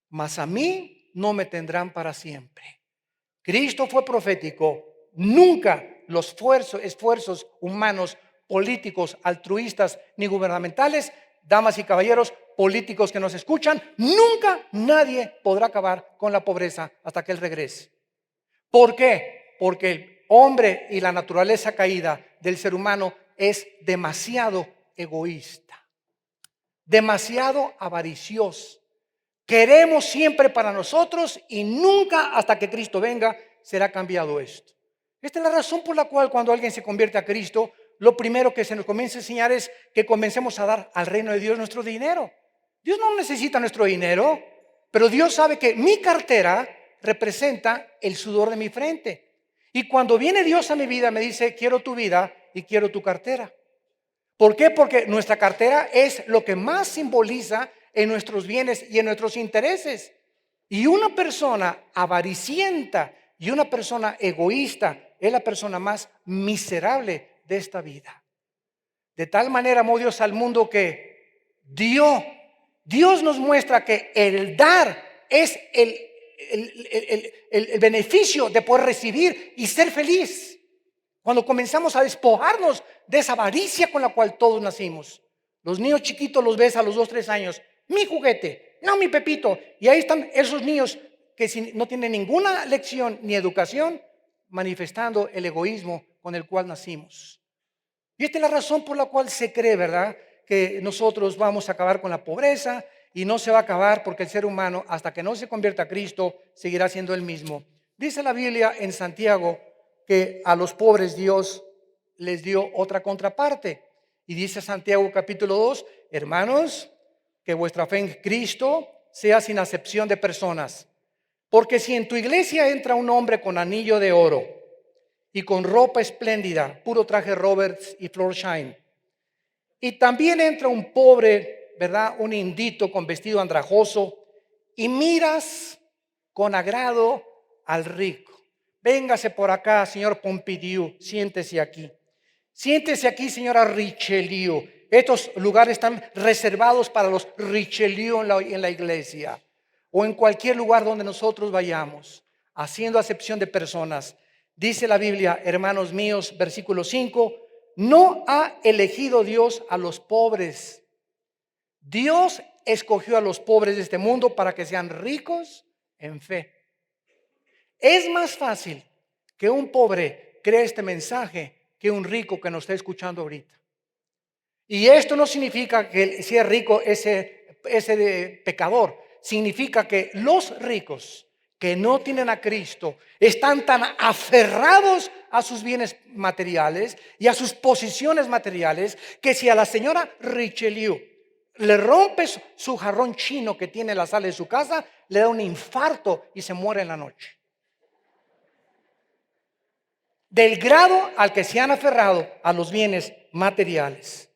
Speaker 1: mas a mí no me tendrán para siempre. Cristo fue profético. Nunca los esfuerzos humanos, políticos, altruistas ni gubernamentales, damas y caballeros, políticos que nos escuchan, nunca nadie podrá acabar con la pobreza hasta que Él regrese. ¿Por qué? Porque el hombre y la naturaleza caída del ser humano es demasiado egoísta, demasiado avaricioso. Queremos siempre para nosotros y nunca hasta que Cristo venga será cambiado esto. Esta es la razón por la cual cuando alguien se convierte a Cristo, lo primero que se nos comienza a enseñar es que comencemos a dar al reino de Dios nuestro dinero. Dios no necesita nuestro dinero, pero Dios sabe que mi cartera representa el sudor de mi frente. Y cuando viene Dios a mi vida me dice, quiero tu vida y quiero tu cartera. ¿Por qué? Porque nuestra cartera es lo que más simboliza en nuestros bienes y en nuestros intereses. Y una persona avaricienta y una persona egoísta es la persona más miserable de esta vida. De tal manera amó Dios al mundo que dio. Dios nos muestra que el dar es el beneficio de poder recibir y ser feliz. Cuando comenzamos a despojarnos de esa avaricia con la cual todos nacimos. Los niños chiquitos los ves a los 2, 3 años. Mi juguete, no mi Pepito. Y ahí están esos niños que no tienen ninguna lección ni educación, manifestando el egoísmo con el cual nacimos. Y esta es la razón por la cual se cree, ¿verdad?, que nosotros vamos a acabar con la pobreza, y no se va a acabar porque el ser humano, hasta que no se convierta a Cristo, seguirá siendo el mismo. Dice la Biblia en Santiago que a los pobres Dios les dio otra contraparte. Y dice Santiago capítulo 2, hermanos, que vuestra fe en Cristo sea sin acepción de personas. Porque si en tu iglesia entra un hombre con anillo de oro y con ropa espléndida, puro traje Roberts y Florsheim, y también entra un pobre, ¿verdad?, un indito con vestido andrajoso, y miras con agrado al rico. Véngase por acá, señor Pompidou, siéntese aquí. Siéntese aquí, señora Richelieu. Estos lugares están reservados para los Richelieu en la iglesia o en cualquier lugar donde nosotros vayamos, haciendo acepción de personas. Dice la Biblia, hermanos míos, versículo 5, no ha elegido Dios a los pobres. Dios escogió a los pobres de este mundo para que sean ricos en fe. Es más fácil que un pobre crea este mensaje que un rico que nos está escuchando ahorita. Y esto no significa que si es rico ese pecador. Significa que los ricos que no tienen a Cristo están tan aferrados a sus bienes materiales y a sus posiciones materiales que si a la señora Richelieu le rompes su jarrón chino que tiene en la sala de su casa, le da un infarto y se muere en la noche. del grado al que se han aferrado a los bienes materiales.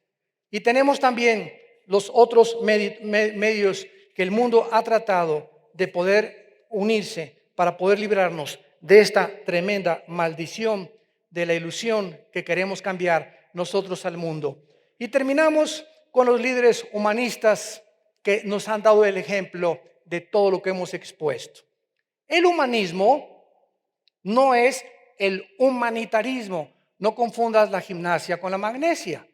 Speaker 1: Y tenemos también los otros medios que el mundo ha tratado de poder unirse para poder librarnos de esta tremenda maldición de la ilusión que queremos cambiar nosotros al mundo. Y terminamos con los líderes humanistas que nos han dado el ejemplo de todo lo que hemos expuesto. El humanismo no es el humanitarismo. No confundas la gimnasia con la magnesia.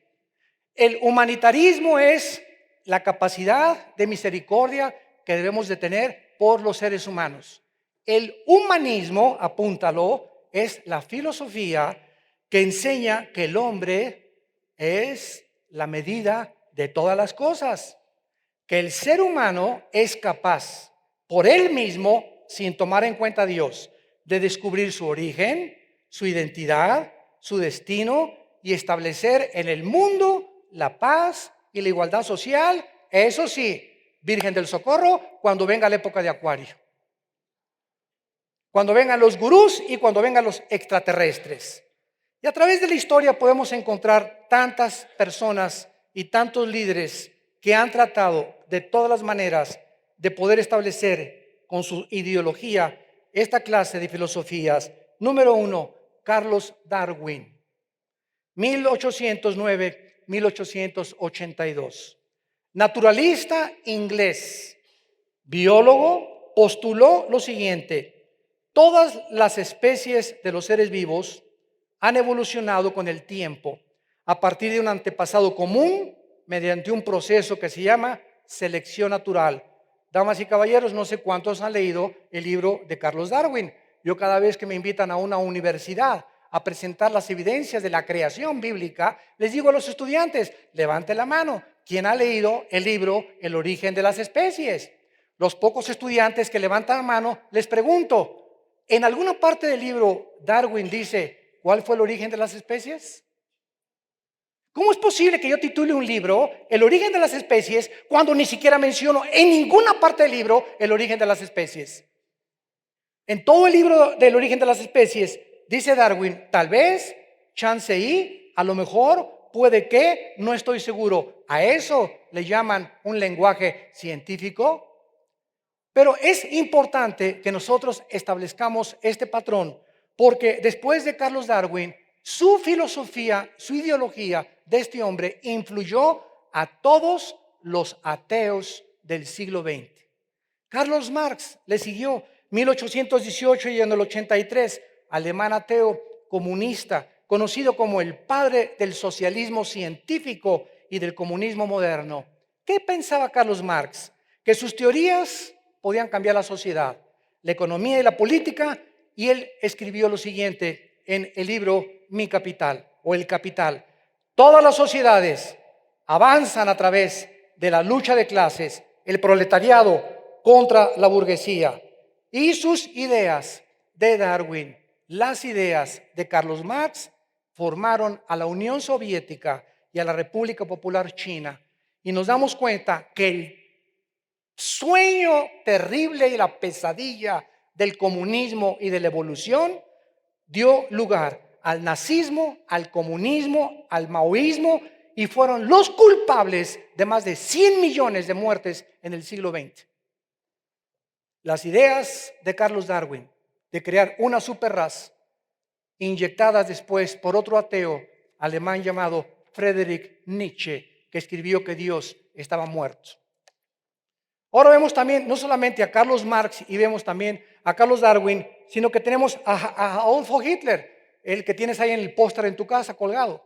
Speaker 1: El humanitarismo es la capacidad de misericordia que debemos de tener por los seres humanos. El humanismo, apúntalo, es la filosofía que enseña que el hombre es la medida de todas las cosas, que el ser humano es capaz por él mismo, sin tomar en cuenta a Dios, de descubrir su origen, su identidad, su destino y establecer en el mundo la paz y la igualdad social. Eso sí, Virgen del Socorro, cuando venga la época de Acuario, cuando vengan los gurús y cuando vengan los extraterrestres. Y a través de la historia podemos encontrar tantas personas y tantos líderes que han tratado de todas las maneras de poder establecer con su ideología esta clase de filosofías. Número 1, Carlos Darwin, 1809-1882. Naturalista inglés, biólogo, postuló lo siguiente: todas las especies de los seres vivos han evolucionado con el tiempo a partir de un antepasado común mediante un proceso que se llama selección natural. Damas y caballeros, no sé cuántos han leído el libro de Carlos Darwin. Yo cada vez que me invitan a una universidad a presentar las evidencias de la creación bíblica, les digo a los estudiantes: levante la mano, ¿quién ha leído el libro El origen de las especies? Los pocos estudiantes que levantan la mano, les pregunto: ¿en alguna parte del libro Darwin dice cuál fue el origen de las especies? ¿Cómo es posible que yo titule un libro El origen de las especies cuando ni siquiera menciono en ninguna parte del libro el origen de las especies? En todo el libro del origen de las especies dice Darwin, tal vez, chance y, a lo mejor, puede que, no estoy seguro. A eso le llaman un lenguaje científico. Pero es importante que nosotros establezcamos este patrón, porque después de Carlos Darwin, su filosofía, su ideología de este hombre influyó a todos los ateos del siglo XX. Carlos Marx le siguió, 1818 y en el 83, alemán ateo, comunista, conocido como el padre del socialismo científico y del comunismo moderno. ¿Qué pensaba Carlos Marx? Que sus teorías podían cambiar la sociedad, la economía y la política, y él escribió lo siguiente en el libro Mi Capital o El Capital: todas las sociedades avanzan a través de la lucha de clases, el proletariado contra la burguesía, y sus ideas de Darwin, las ideas de Carlos Marx, formaron a la Unión Soviética y a la República Popular China, y nos damos cuenta que el sueño terrible y la pesadilla del comunismo y de la evolución dio lugar al nazismo, al comunismo, al maoísmo, y fueron los culpables de más de 100 millones de muertes en el siglo XX. Las ideas de Carlos Darwin de crear una superraza, inyectadas después por otro ateo alemán llamado Friedrich Nietzsche, que escribió que Dios estaba muerto. Ahora vemos también no solamente a Carlos Marx y vemos también a Carlos Darwin, sino que tenemos a Adolfo Hitler, el que tienes ahí en el póster en tu casa colgado.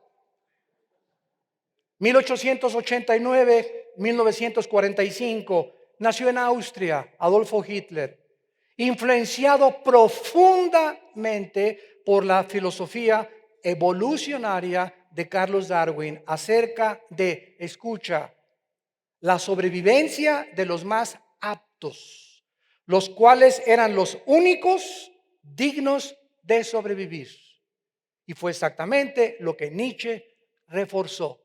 Speaker 1: 1889-1945, nació en Austria Adolfo Hitler, influenciado profundamente por la filosofía evolucionaria de Carlos Darwin acerca de, escucha, la sobrevivencia de los más aptos, los cuales eran los únicos dignos de sobrevivir. Y fue exactamente lo que Nietzsche reforzó.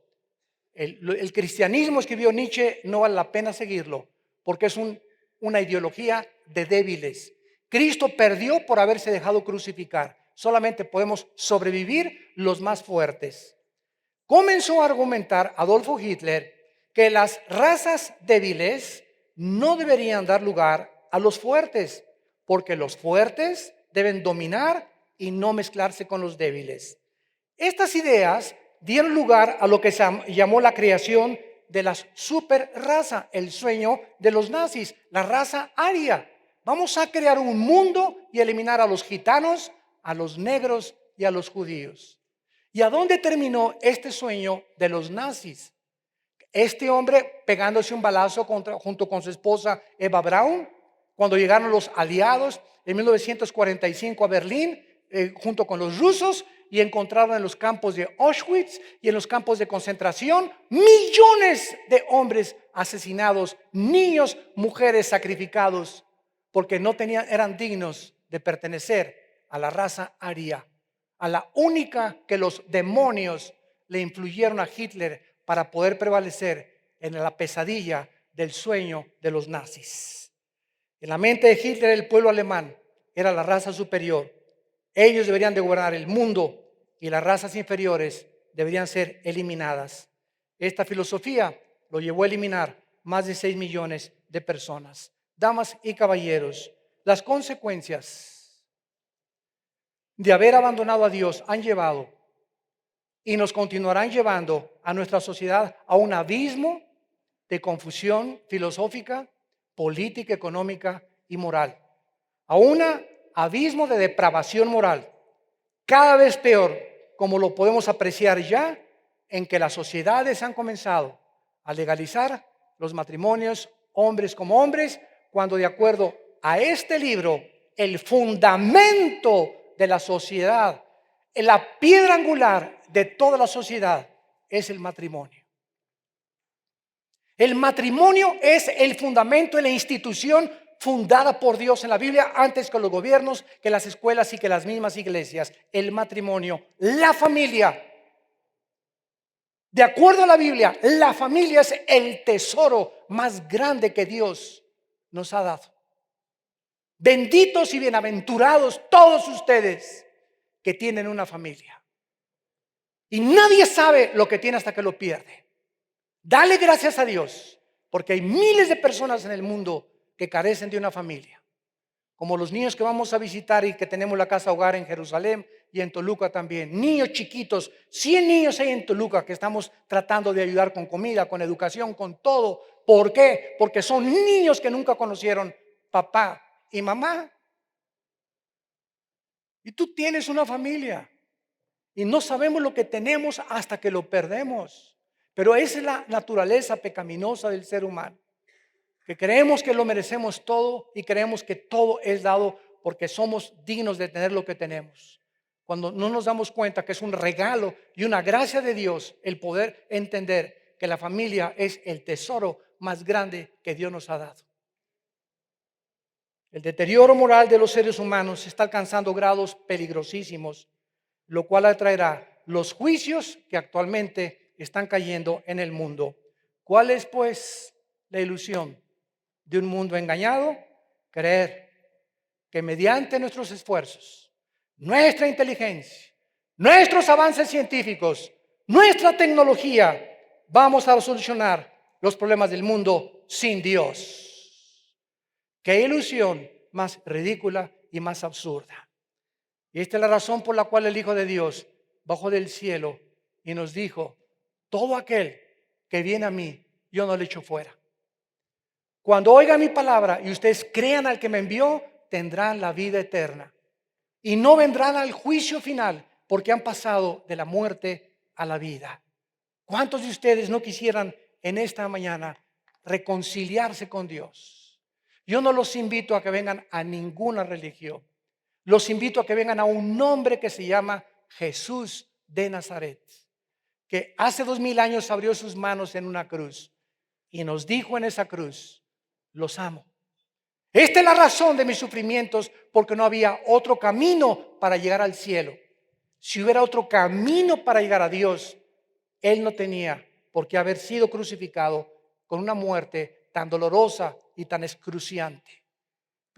Speaker 1: El cristianismo, escribió Nietzsche, no vale la pena seguirlo, porque es una ideología de débiles. Cristo perdió por haberse dejado crucificar. Solamente podemos sobrevivir los más fuertes. Comenzó a argumentar Adolfo Hitler que las razas débiles no deberían dar lugar a los fuertes, porque los fuertes deben dominar y no mezclarse con los débiles. Estas ideas dieron lugar a lo que se llamó la creación de la superraza, el sueño de los nazis, la raza aria. Vamos a crear un mundo y eliminar a los gitanos, a los negros y a los judíos. ¿Y a dónde terminó este sueño de los nazis? Este hombre pegándose un balazo junto con su esposa Eva Braun, cuando llegaron los aliados en 1945 a Berlín, junto con los rusos, y encontraron en los campos de Auschwitz y en los campos de concentración millones de hombres asesinados, niños, mujeres sacrificados, porque no eran dignos de pertenecer a la raza aria, a la única que los demonios le influyeron a Hitler para poder prevalecer en la pesadilla del sueño de los nazis. En la mente de Hitler, el pueblo alemán era la raza superior. Ellos deberían de gobernar el mundo y las razas inferiores deberían ser eliminadas. Esta filosofía lo llevó a eliminar más de 6 millones de personas. Damas y caballeros, las consecuencias de haber abandonado a Dios han llevado y nos continuarán llevando a nuestra sociedad a un abismo de confusión filosófica, política, económica y moral. A un abismo de depravación moral, cada vez peor, como lo podemos apreciar ya, en que las sociedades han comenzado a legalizar los matrimonios hombres como hombres, cuando de acuerdo a este libro, el fundamento de la sociedad, la piedra angular de toda la sociedad es el matrimonio. El matrimonio es el fundamento de la institución fundada por Dios en la Biblia antes que los gobiernos, que las escuelas y que las mismas iglesias. El matrimonio, la familia. De acuerdo a la Biblia, la familia es el tesoro más grande que Dios nos ha dado. Benditos y bienaventurados todos ustedes que tienen una familia. Y nadie sabe lo que tiene hasta que lo pierde. Dale gracias a Dios, porque hay miles de personas en el mundo que carecen de una familia. Como los niños que vamos a visitar y que tenemos la casa hogar en Jerusalén y en Toluca también. Niños chiquitos, 100 niños hay en Toluca que estamos tratando de ayudar con comida, con educación, con todo. ¿Por qué? Porque son niños que nunca conocieron papá y mamá. Y tú tienes una familia y no sabemos lo que tenemos hasta que lo perdemos. Pero esa es la naturaleza pecaminosa del ser humano, que creemos que lo merecemos todo y creemos que todo es dado porque somos dignos de tener lo que tenemos, cuando no nos damos cuenta que es un regalo y una gracia de Dios el poder entender que la familia es el tesoro más grande que Dios nos ha dado. El deterioro moral de los seres humanos está alcanzando grados peligrosísimos, lo cual atraerá los juicios que actualmente están cayendo en el mundo. ¿Cuál es pues la ilusión de un mundo engañado? Creer que mediante nuestros esfuerzos, nuestra inteligencia, nuestros avances científicos, nuestra tecnología, vamos a solucionar los problemas del mundo sin Dios. Qué ilusión más ridícula y más absurda. Y esta es la razón por la cual el Hijo de Dios bajó del cielo y nos dijo: todo aquel que viene a mí, yo no le echo fuera. Cuando oigan mi palabra y ustedes crean al que me envió, tendrán la vida eterna y no vendrán al juicio final, porque han pasado de la muerte a la vida. ¿Cuántos de ustedes no quisieran en esta mañana reconciliarse con Dios? Yo no los invito a que vengan a ninguna religión. Los invito a que vengan a un nombre que se llama Jesús de Nazaret, que hace 2000 años abrió sus manos en una cruz y nos dijo en esa cruz: los amo. Esta es la razón de mis sufrimientos, porque no había otro camino para llegar al cielo. Si hubiera otro camino para llegar a Dios, Él no tenía por qué haber sido crucificado con una muerte tan dolorosa y tan excruciante.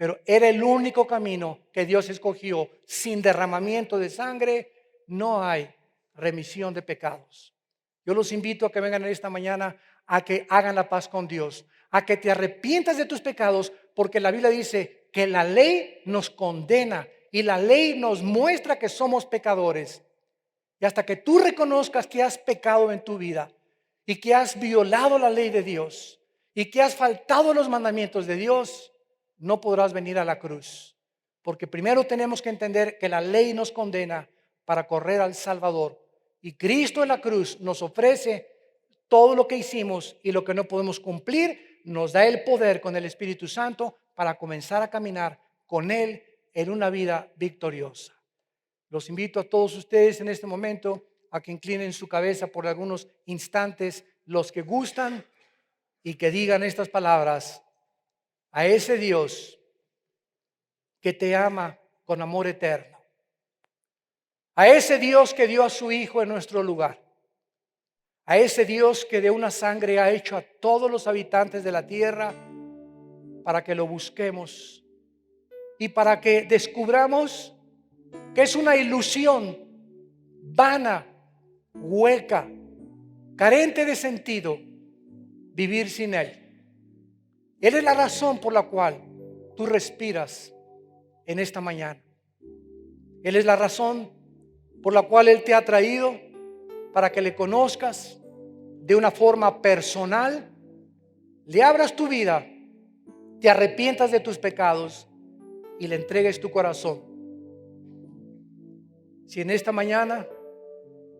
Speaker 1: pero era el único camino que Dios escogió. Sin derramamiento de sangre no hay remisión de pecados. Yo los invito a que vengan esta mañana a que hagan la paz con Dios, a que te arrepientas de tus pecados, porque la Biblia dice que la ley nos condena y la ley nos muestra que somos pecadores. Y hasta que tú reconozcas que has pecado en tu vida y que has violado la ley de Dios y que has faltado los mandamientos de Dios, no podrás venir a la cruz. Porque primero tenemos que entender que la ley nos condena para correr al Salvador. Y Cristo en la cruz nos ofrece todo lo que hicimos y lo que no podemos cumplir, nos da el poder con el Espíritu Santo para comenzar a caminar con Él en una vida victoriosa. Los invito a todos ustedes en este momento a que inclinen su cabeza por algunos instantes, los que gustan, y que digan estas palabras: a ese Dios que te ama con amor eterno, a ese Dios que dio a su Hijo en nuestro lugar, a ese Dios que de una sangre ha hecho a todos los habitantes de la tierra para que lo busquemos y para que descubramos que es una ilusión vana, hueca, carente de sentido vivir sin Él. Él es la razón por la cual tú respiras en esta mañana. Él es la razón por la cual Él te ha traído para que le conozcas de una forma personal, le abras tu vida, te arrepientas de tus pecados y le entregues tu corazón. Si en esta mañana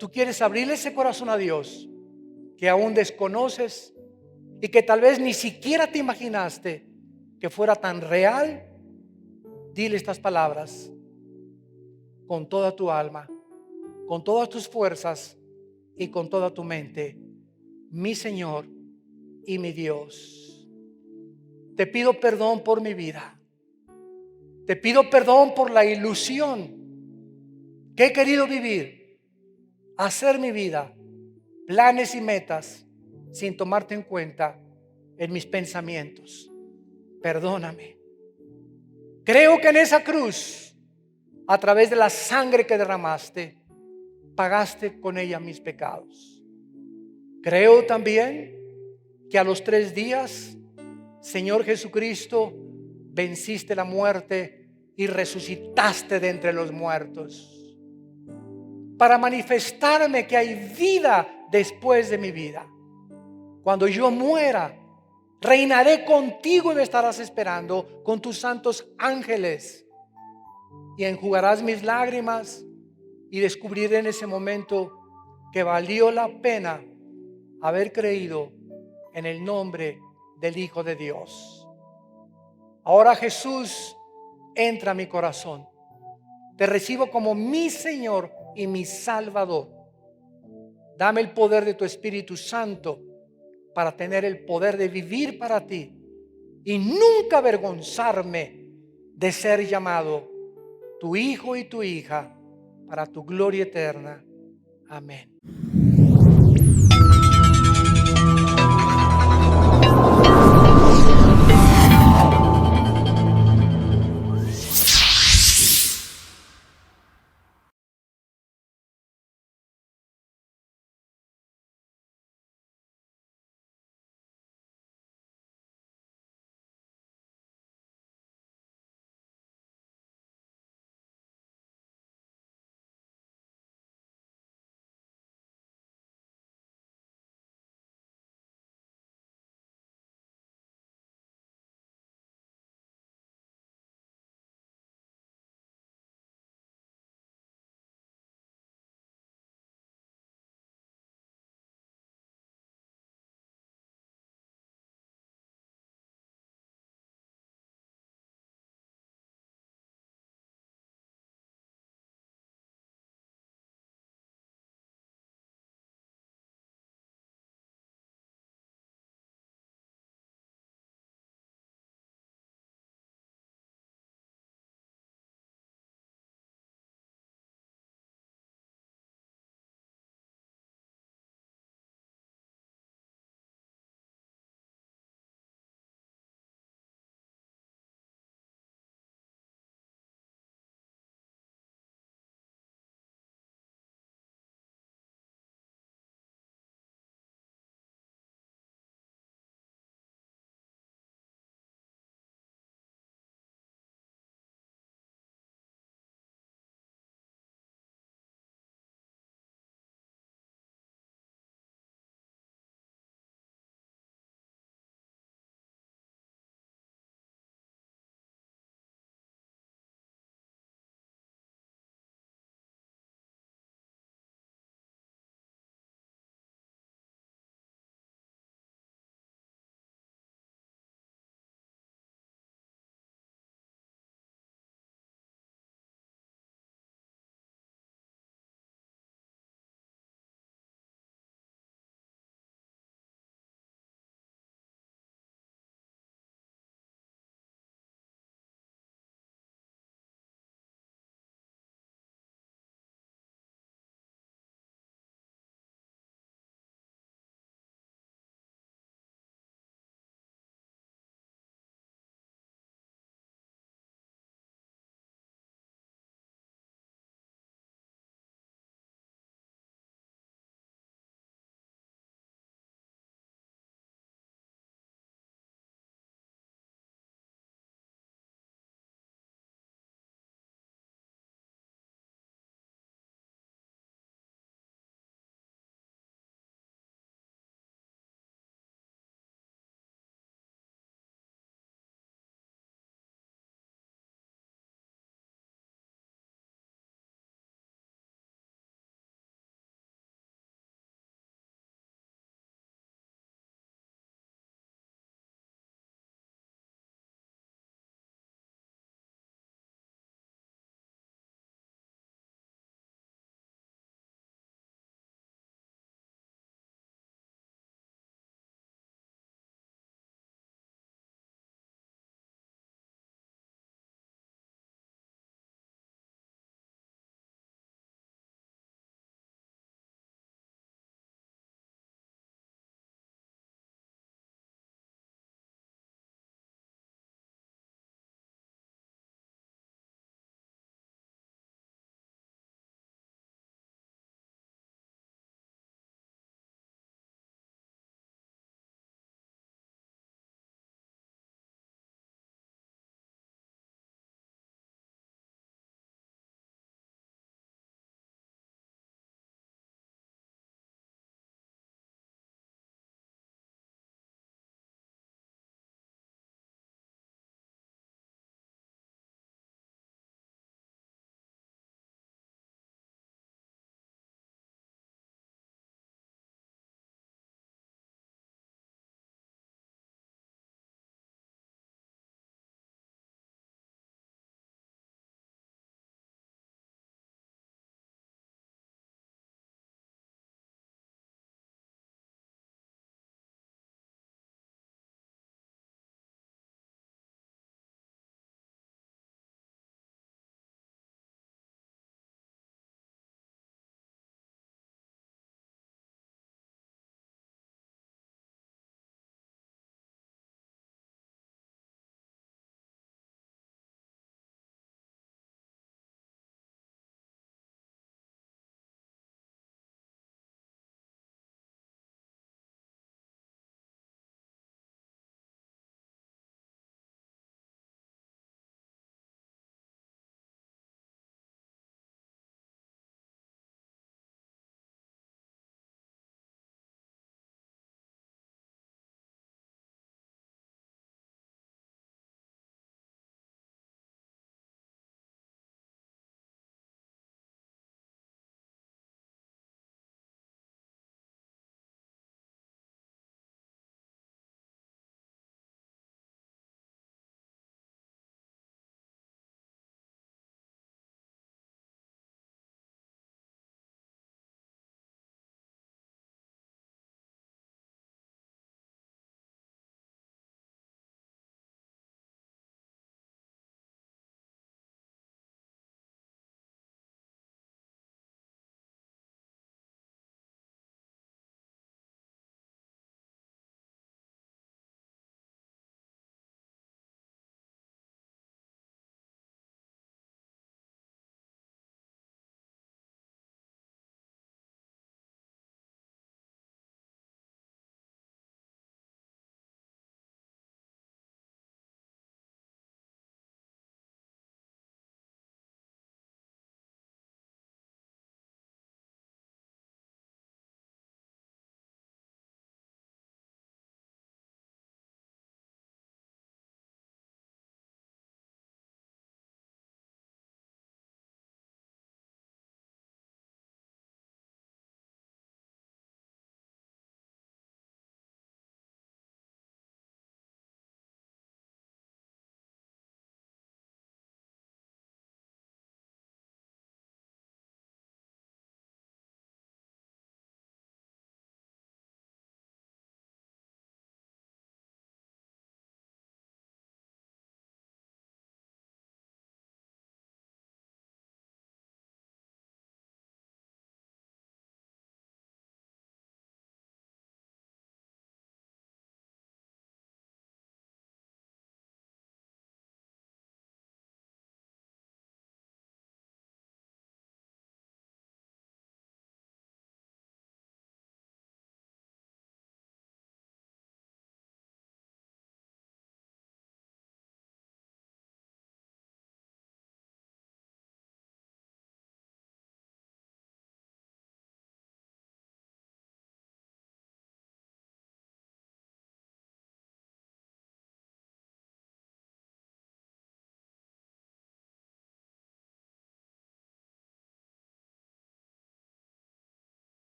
Speaker 1: tú quieres abrirle ese corazón a Dios que aún desconoces y que tal vez ni siquiera te imaginaste que fuera tan real, dile estas palabras con toda tu alma, con todas tus fuerzas y con toda tu mente: mi Señor y mi Dios, te pido perdón por mi vida. Te pido perdón por la ilusión que he querido vivir, hacer mi vida, planes y metas sin tomarte en cuenta en mis pensamientos. Perdóname. Creo que en esa cruz, a través de la sangre que derramaste, pagaste con ella mis pecados. Creo también que a los 3 días, Señor Jesucristo, venciste la muerte y resucitaste de entre los muertos para manifestarme que hay vida después de mi vida. Cuando yo muera, reinaré contigo y me estarás esperando con tus santos ángeles, y enjugarás mis lágrimas, y descubriré en ese momento que valió la pena haber creído en el nombre del Hijo de Dios. Ahora, Jesús, entra a mi corazón. Te recibo como mi Señor y mi Salvador. Dame el poder de tu Espíritu Santo para tener el poder de vivir para ti y nunca avergonzarme de ser llamado tu hijo y tu hija para tu gloria eterna. Amén.